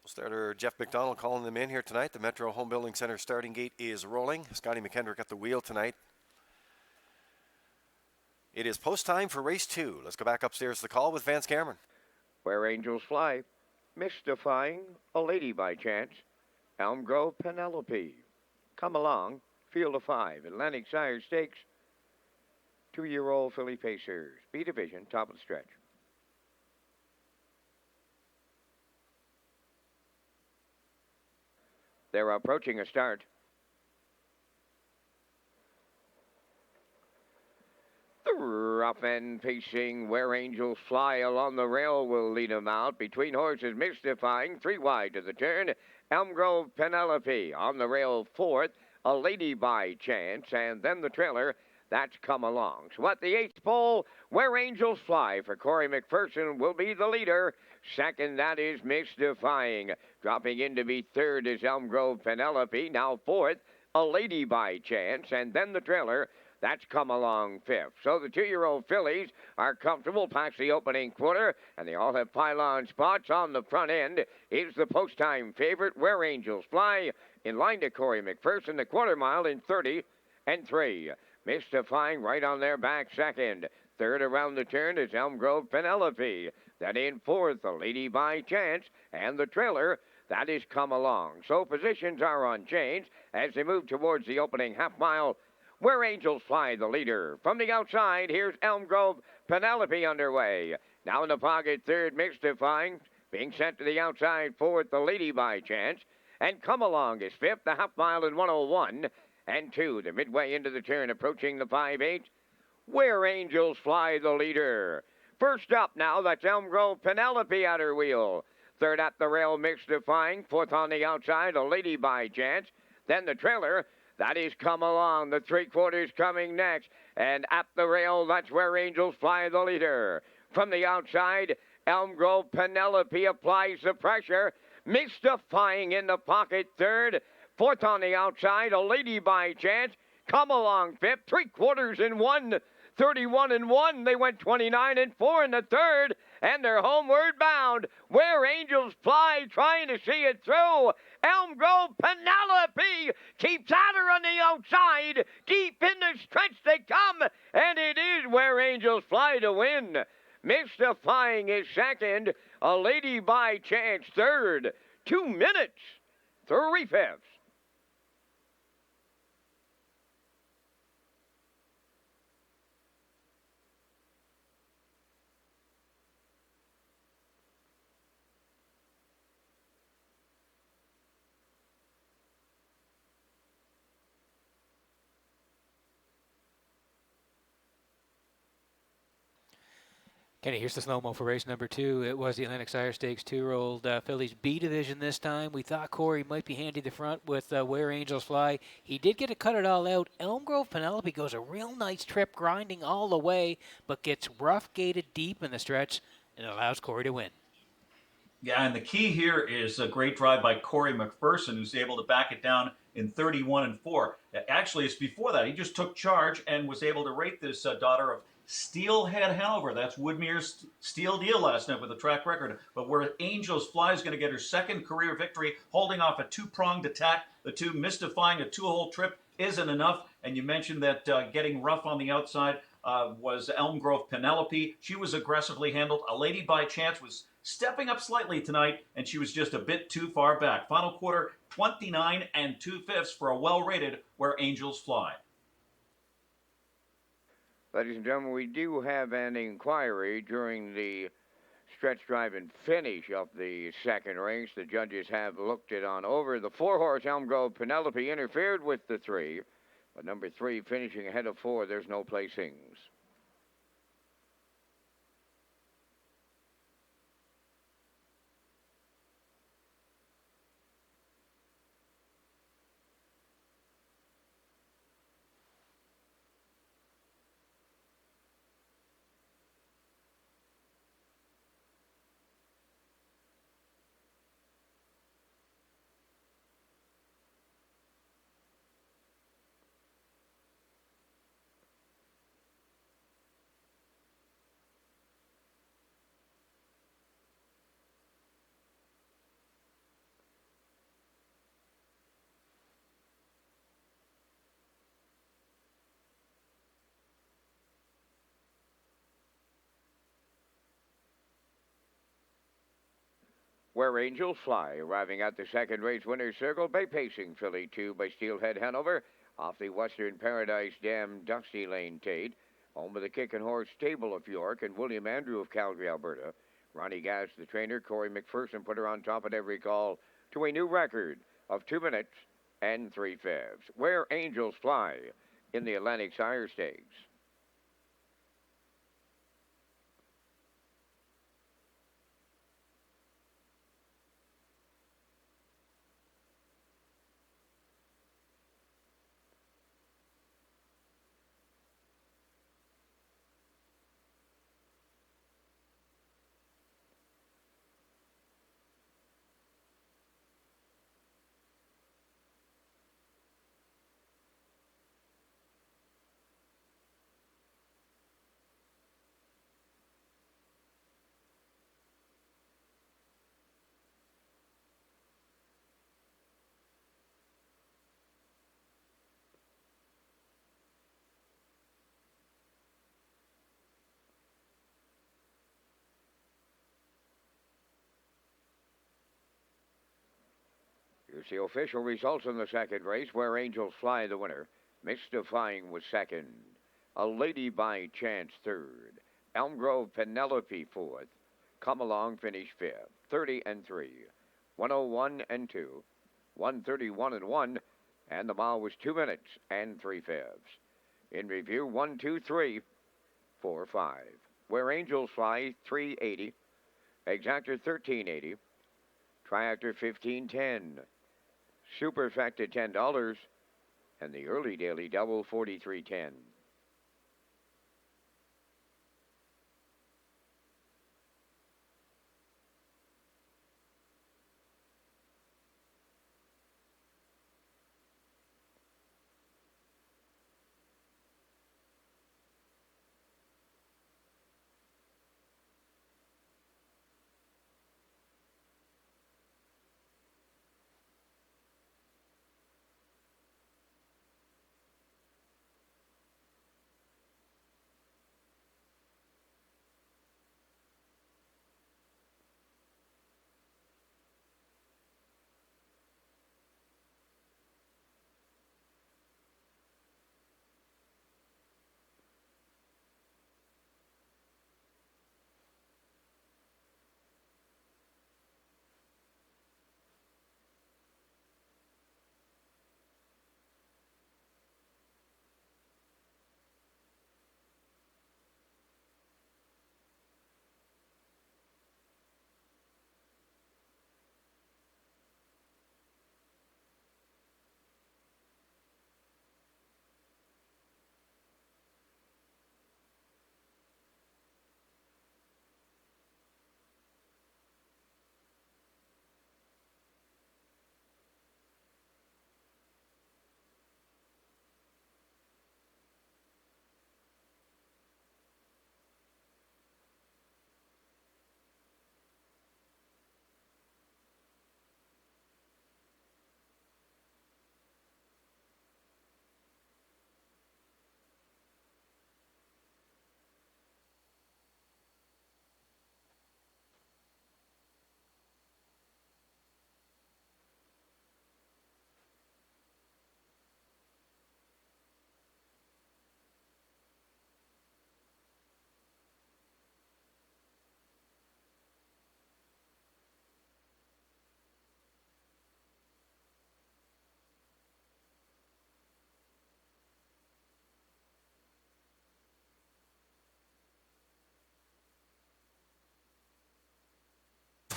Starter Jeff McDonald calling them in here tonight. The Metro Home Building Center starting gate is rolling. Scotty McKendrick at the wheel tonight. It is post time for race 2. Let's go back upstairs to the call with Vance Cameron. Where Angels Fly, Mystifying, A Lady by Chance, Elm Grove Penelope. Come Along, Field of 5, Atlantic Sire Stakes, 2-year-old filly Pacers, B Division, top of the stretch. They're approaching a start. The rough end pacing Where Angels Fly along the rail will lead them out. Between horses, Mystifying, 3 wide to the turn. Elm Grove Penelope on the rail, 4th. A Lady by Chance, and then the trailer. That's Come Along. So at the 8th pole, Where Angels Fly for Corey McPherson will be the leader. Second, that is Mystifying. Dropping in to be 3rd is Elm Grove Penelope. Now 4th, A Lady by Chance, and then the trailer. That's Come Along 5th. So the 2-year-old fillies are comfortable past the opening quarter, and they all have pylon spots on the front end. Is the post-time favorite, Where Angels Fly, in line to Corey McPherson, the quarter mile in 30 and 3. Mystifying right on their back second. Third around the turn is Elm Grove Penelope. Then in 4th, A Lady by Chance, and the trailer, that is Come Along. So positions are unchanged as they move towards the opening half mile. Where Angels Fly, the leader. From the outside, here's Elm Grove Penelope underway. Now in the pocket, 3rd, Mystifying. Being sent to the outside, 4th, The Lady by Chance. And Come Along is 5th, the half mile in 1:01 and 2. The midway into the turn, approaching the 5/8. Where Angels Fly, the leader. First up now, that's Elm Grove Penelope at her wheel. 3rd at the rail, Mystifying. 4th on the outside, A Lady by Chance. Then the trailer, that is Come Along. The 3/4 coming next. And at the rail, that's Where Angels Fly, the leader. From the outside, Elm Grove Penelope applies the pressure. Mystifying in the pocket, 3rd. 4th on the outside, A Lady by Chance. Come Along 5th, 3/4 in 1. 31 and 1. They went 29 and 4 in the 3rd, and they're homeward bound. Where Angels Fly, trying to see it through. Elm Grove Penelope keeps at her on the outside. Deep in the stretch they come, and it is Where Angels Fly to win. Mystifying is second. A Lady by Chance 3rd. 2 minutes, 3/5. Kenny, here's the slow-mo for race number 2. It was the Atlantic Sire Stakes 2-year-old fillies B division this time. We thought Corey might be handy the front with Where Angels Fly. He did get to cut it all out. Elm Grove Penelope goes a real nice trip, grinding all the way, but gets rough-gated deep in the stretch and allows Corey to win. Yeah, and the key here is a great drive by Corey McPherson, who's able to back it down in 31 and 4. Actually, it's before that. He just took charge and was able to rate this daughter of Steelhead Hanover. That's Woodmere's Steel Deal last night with a track record. But Where Angels Fly is going to get her second career victory, holding off a 2-pronged attack. The 2 Mystifying, a 2-hole trip isn't enough. And you mentioned that getting rough on the outside was Elm Grove Penelope. She was aggressively handled. A Lady by Chance was stepping up slightly tonight, and she was just a bit too far back. Final quarter, 29 and 2/5 for a well-rated Where Angels Fly. Ladies and gentlemen, we do have an inquiry during the stretch drive and finish of the second race. The judges have looked it on over. The 4-horse Elm Grove Penelope interfered with the 3, but number 3 finishing ahead of 4. There's no placings. Where Angels Fly, arriving at the second race winner's circle by pacing filly 2 by Steelhead Hanover off the Western Paradise Dam Dusty Lane Tate. Home of the Kickin' Horse Stable of York and William Andrew of Calgary, Alberta. Ronnie Gass, the trainer. Corey McPherson put her on top at every call to a new record of 2 minutes and 3/5. Where Angels Fly in the Atlantic Sire Stakes. Here's the official results in the second race, Where Angels Fly, the winner. Mystifying was second. A Lady by Chance third. Elm Grove Penelope fourth. Come Along finished fifth. 30 and 3. 101 and 2. 131 and 1. And the mile was 2 minutes and 3/5. In review, 1, 2, 3, 4, 5. Where Angels Fly, 380. Exactor, 1380. Triactor, 1510. Superfecta, $10. And the early daily double, 43.10.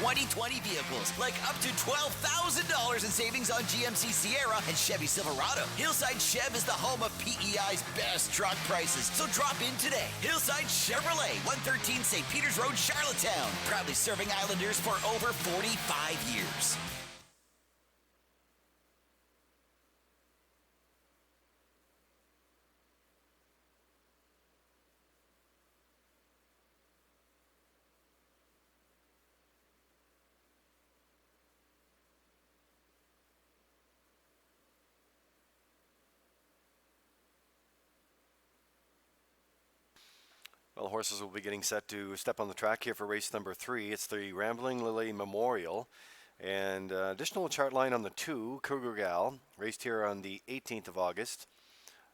...2020 vehicles, like up to $12,000 in savings on GMC Sierra and Chevy Silverado. Hillside Chev is the home of PEI's best truck prices, so drop in today. Hillside Chevrolet, 113 St. Peters Road, Charlottetown. Proudly serving Islanders for over 45 years. Well, horses will be getting set to step on the track here for race number 3. It's the Rambling Lily Memorial. And additional chart line on the 2, Cougar Gal, raced here on the 18th of August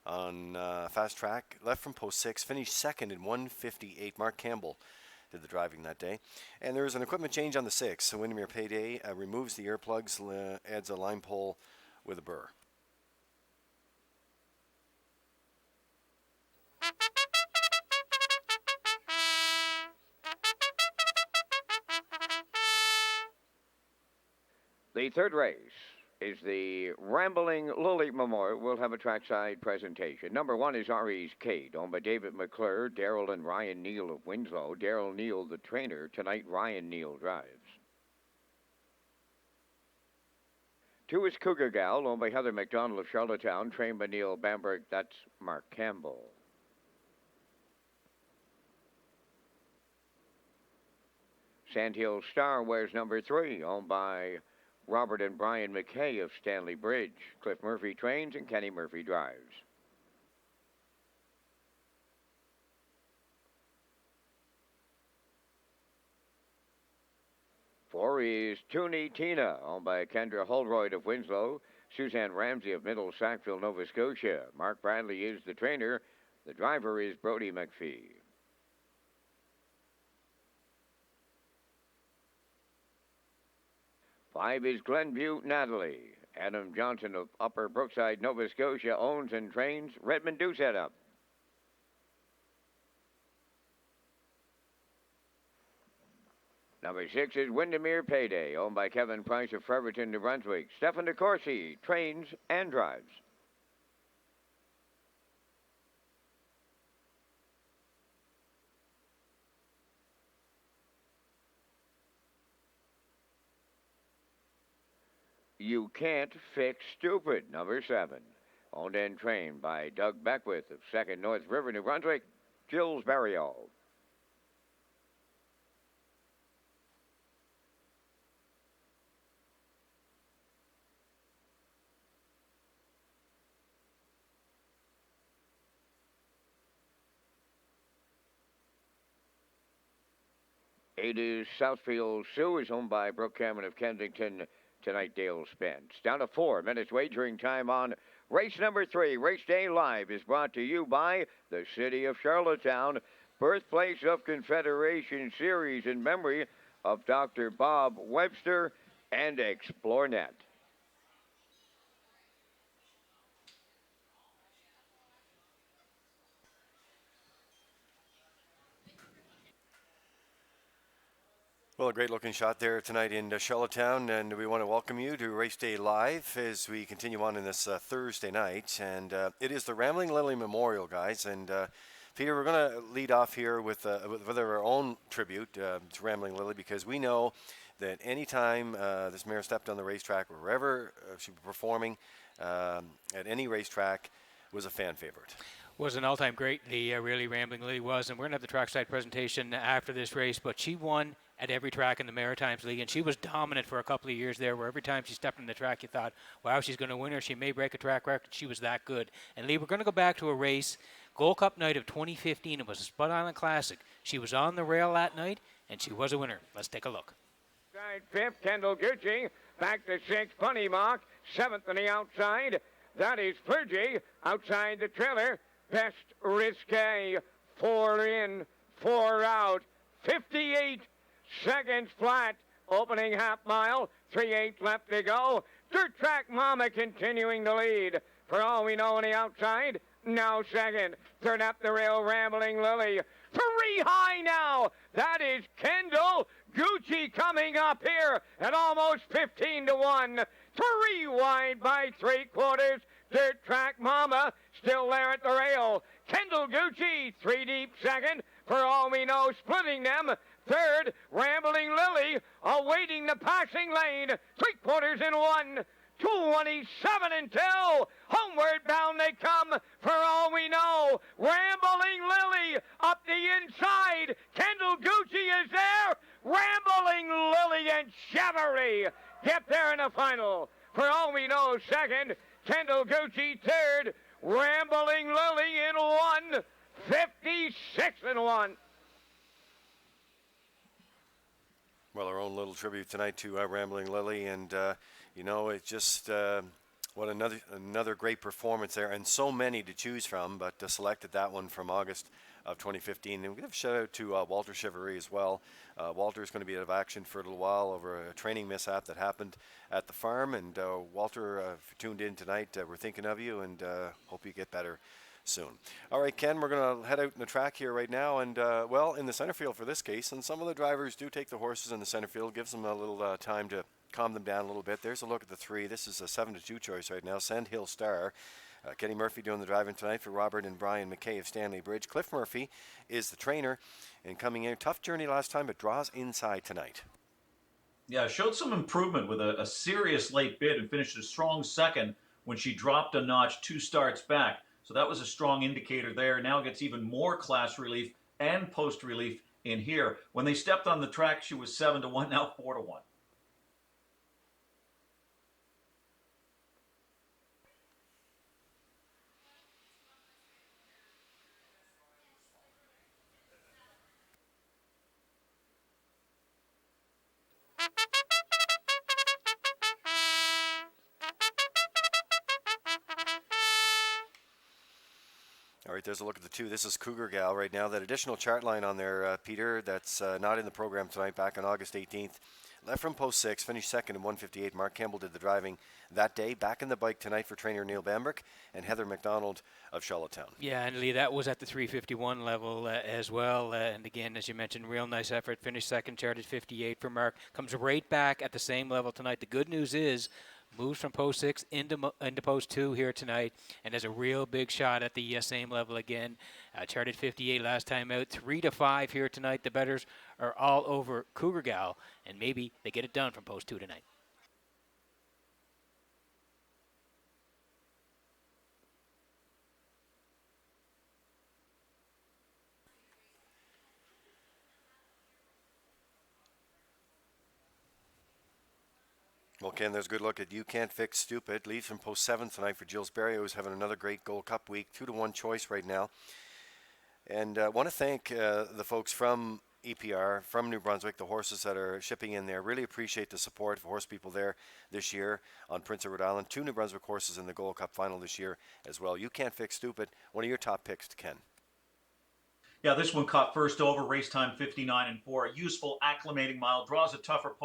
on fast track, left from post 6, finished second in 1:58. Mark Campbell did the driving that day. And there is an equipment change on the 6. So Windermere Payday removes the earplugs, adds a line pole with a burr. The third race is the Rambling Lily Memorial. We'll have a trackside presentation. Number 1 is RE's Kate, owned by David McClure, Daryl and Ryan Neal of Winslow. Daryl Neal, the trainer. Tonight, Ryan Neal drives. 2 is Cougar Gal, owned by Heather McDonald of Charlottetown, trained by Neil Bamberg. That's Mark Campbell. Sandhill Star wears number 3, owned by Robert and Brian McKay of Stanley Bridge. Cliff Murphy trains and Kenny Murphy drives. Four is Toonie Tina, owned by Kendra Holroyd of Winslow, Suzanne Ramsey of Middle Sackville, Nova Scotia. Mark Bradley is the trainer. The driver is Brody McPhee. 5 is Glenview Natalie. Adam Johnson of Upper Brookside, Nova Scotia owns and trains Redmond Do Set Up. Number 6 is Windermere Payday, owned by Kevin Price of Fredericton, New Brunswick. Stefan DeCourcy trains and drives. You Can't Fix Stupid, number 7. Owned and trained by Doug Beckwith of 2nd North River, New Brunswick, Jules Barrio. Eight is Southfield Sioux, is owned by Brooke Cameron of Kensington. Tonight, Dale Spence. Down to 4 minutes wagering time on race number 3. Race Day Live is brought to you by the City of Charlottetown, birthplace of Confederation Series in memory of Dr. Bob Webster and ExploreNet. Well, a great looking shot there tonight in Charlottetown, and we want to welcome you to Race Day Live as we continue on in this Thursday night. And it is the Rambling Lily Memorial, guys. And Peter, we're going to lead off here with our own tribute to Rambling Lily, because we know that anytime this mare stepped on the racetrack, or wherever she was performing at any racetrack, was a fan favorite. Was an all-time great, the really Rambling Lily was. And we're going to have the trackside presentation after this race, but she won at every track in the Maritimes League, and she was dominant for a couple of years there, where every time she stepped on the track, you thought, wow, she's going to win, or she may break a track record. She was that good. And Lee, we're going to go back to a race, Gold Cup night of 2015. It was a Spud Island Classic. She was on the rail that night, and she was a winner. Let's take a look. Outside 5th, Kendall Gucci. Back to 6th, Funny Mock. 7th on the outside. That is Fergie. Outside the trailer, Best Risque. 4 in, 4 out. 58 seconds flat, opening half mile, 3/8 left to go. Dirt Track Mama continuing to lead. For all we know on the outside, now second. Third up the rail, Rambling Lily. 3 high now. That is Kendall Gucci coming up here at almost 15-1. 3 wide by 3/4. Dirt Track Mama still there at the rail. Kendall Gucci 3 deep second. For all we know, splitting them. Third, Rambling Lily, awaiting the passing lane. 3/4 in 1. 2:27 until homeward bound they come. For all we know, Rambling Lily up the inside. Kendall Gucci is there. Rambling Lily and Chevrolet get there in the final. For all we know, second, Kendall Gucci third. Rambling Lily in 1. 56-1. Well, our own little tribute tonight to Rambling Lily, and it's just what another great performance there, and so many to choose from, but selected that one from August of 2015. And we give a shout out to Walter Chevrolet as well. Walter is going to be out of action for a little while over a training mishap that happened at the farm, and Walter, if you tuned in tonight, we're thinking of you, and hope you get better soon. All right, Ken, we're going to head out in the track here right now, and in the center field for this case, and some of the drivers do take the horses in the center field, gives them a little time to calm them down a little bit. There's a look at the 3. This is a 7-2 choice right now. Sand Hill Star. Kenny Murphy doing the driving tonight for Robert and Brian McKay of Stanley Bridge. Cliff Murphy is the trainer, and coming in, tough journey last time, but draws inside tonight. Yeah, showed some improvement with a serious late bid and finished a strong second when she dropped a notch 2 starts back. So that was a strong indicator there. Now gets even more class relief and post relief in here. When they stepped on the track, she was 7-1, now 4-1. All right, there's a look at the 2. This is Cougar Gal right now. That additional chart line on there, Peter, that's not in the program tonight, back on August 18th. Left from post 6, finished second in 1:58. Mark Campbell did the driving that day. Back in the bike tonight for trainer Neil Bambrick and Heather McDonald of Charlottetown. Yeah, and Lee, that was at the 351 level as well. And again, as you mentioned, real nice effort. Finished second, charted 58 for Mark. Comes right back at the same level tonight. The good news is, moves from post 6 into post 2 here tonight, and has a real big shot at the same level again. Charted 58 last time out, 3-5 here tonight. The bettors are all over Cougar Gal, and maybe they get it done from post 2 tonight. Well, Ken, there's a good look at You Can't Fix Stupid. Leads from post 7 tonight for Jill's Berry, who's having another great Gold Cup week. 2-1 choice right now. And I want to thank the folks from EPR, from New Brunswick, the horses that are shipping in there. Really appreciate the support of horse people there this year on Prince of Rhode Island. 2 New Brunswick horses in the Gold Cup final this year as well. You Can't Fix Stupid, one of your top picks, Ken. Yeah, this one caught first over, race time 59-4. A useful acclimating mile, draws a tougher